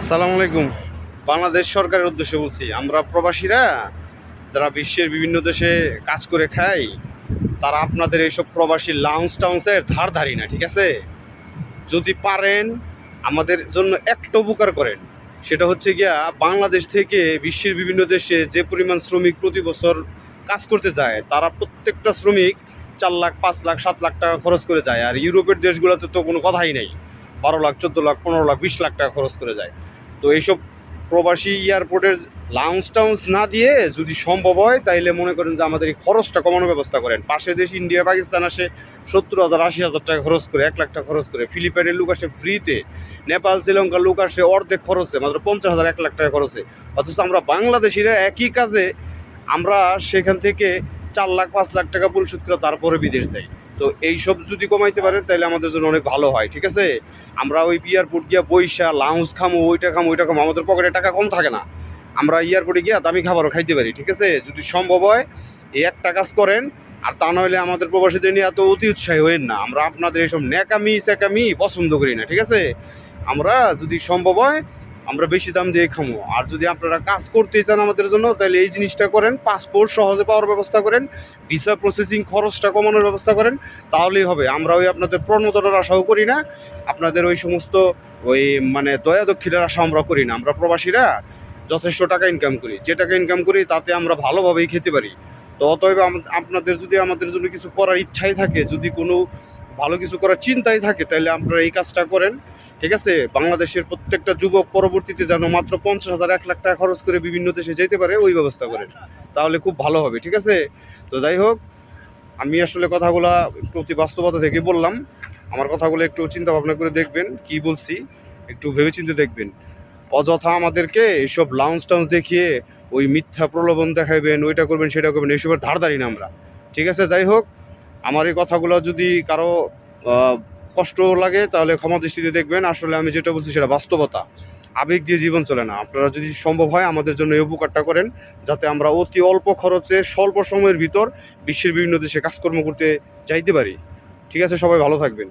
আসসালামু আলাইকুম। বাংলাদেশ সরকারের উদ্দেশ্যে বলছি, আমরা প্রবাসীরা যারা বিশ্বের বিভিন্ন দেশে কাজ করে খাই, তারা আপনাদের এইসব প্রবাসী লাউঞ্জ টাউন্সের ধার ধারি না, ঠিক আছে? যদি পারেন আমাদের জন্য একটা উপকার করেন, সেটা হচ্ছে গিয়া বাংলাদেশ থেকে বিশ্বের বিভিন্ন দেশে যে পরিমাণ শ্রমিক প্রতি বছর কাজ করতে যায়, তারা প্রত্যেকটা শ্রমিক 4 লাখ, 5 লাখ, 7 লাখ টাকা খরচ করে যায়। আর ইউরোপের দেশগুলোতে তো কোনো কথাই নেই, 12 লাখ, 14 লাখ, 15 লাখ, 20 লাখ টাকা খরচ করে যায়। তো এইসব প্রবাসী এয়ারপোর্টের লাউঞ্জ টাউন্স না দিয়ে যদি সম্ভব হয়, তাইলে মনে করেন যে আমাদের এই খরচটা কমানোর ব্যবস্থা করেন। পাশের দেশ ইন্ডিয়া, পাকিস্তান আসে 70,000, 80,000 টাকা খরচ করে, 1 লাখ টাকা খরচ করে। ফিলিপাইনের লোক আসে ফ্রিতে, নেপাল, শ্রীলঙ্কার লোক আসে অর্ধেক খরচে, মাত্র 50,000, 1 লাখ টাকা খরচে। অথচ আমরা বাংলাদেশিরা একই কাজে আমরা সেখান থেকে 4 লাখ, 5 লাখ টাকা পরিশোধ করে তারপরে বিদেশ যাই। তো এইসব যদি কমাইতে পারেন তাহলে আমাদের জন্য অনেক ভালো হয়, ঠিক আছে? আমরা ওই এয়ারপোর্ট গিয়া বইসা লাউঞ্জ খামো, ওইটা খামো, ওইটা খামো, আমাদের পকেটে টাকা কম থাকে না। আমরা এয়ারপোর্টে গিয়া দামি খাবারও খাইতে পারি, ঠিক আছে? যদি সম্ভব হয় এই একটা কাজ করেন। আর তা নইলে আমাদের প্রবাসীদের নিয়ে এত অতি উৎসাহী হইন না। আমরা আপনাদের এইসব ন্যাকামি স্যাকামি পছন্দ করি না, ঠিক আছে? আমরা যদি সম্ভব হয় আমরা বেশি দাম দিয়ে খামো। আর যদি আপনারা কাজ করতে চান আমাদের জন্য, তাহলে এই জিনিসটা করেন, পাসপোর্ট সহজে পাওয়ার ব্যবস্থা করেন, ভিসা প্রসেসিং খরচটা কমানোর ব্যবস্থা করেন, তাহলেই হবে। আমরা ওই আপনাদের প্রণোদনার আশাও করি না, আপনাদের ওই সমস্ত ওই মানে দয়া দক্ষিণের আশা আমরা করি না। আমরা প্রবাসীরা যথেষ্ট টাকা ইনকাম করি, যে টাকা ইনকাম করি তাতে আমরা ভালোভাবেই খেতে পারি। তো অতএব আপনাদের যদি আমাদের জন্য কিছু করার ইচ্ছাই থাকে, যদি কোনো ভালো কিছু করার চিন্তাই থাকে, তাহলে আপনারা এই কাজটা করেন, ঠিক আছে? বাংলাদেশের প্রত্যেকটা যুবক পরবর্তীতে যেন মাত্র 50,000, 1 লাখ টাকা খরচ করে বিভিন্ন দেশে যেতে পারে, ওই ব্যবস্থা করেন, তাহলে খুব ভালো হবে, ঠিক আছে? তো যাই হোক, আমি আসলে কথাগুলা একটু অতি বাস্তবতা থেকে বললাম। আমার কথাগুলো একটু চিন্তা ভাবনা করে দেখবেন, কি বলছি একটু ভেবেচিন্তে দেখবেন। অযথা আমাদেরকে এইসব লাউঞ্জ টাউন্স দেখিয়ে ওই মিথ্যা প্রলোভন দেখাইবেন, ওইটা করবেন, সেটা করবেন, এইসবের ধার ধারি না আমরা, ঠিক আছে? যাই হোক, আমার এই কথাগুলো যদি কারো কষ্ট লাগে তাহলে ক্ষমা দৃষ্টিতে দেখবেন। আসলে আমি যেটা বলছি সেটা বাস্তবতা, আবেগ দিয়ে জীবন চলে না। আপনারা যদি সম্ভব হয় আমাদের জন্য এই উপকারটা করেন, যাতে আমরা অতি অল্প খরচে স্বল্প সময়ের ভিতর বিশ্বের বিভিন্ন দেশে কাজকর্ম করতে যাইতে পারি, ঠিক আছে? সবাই ভালো থাকবেন।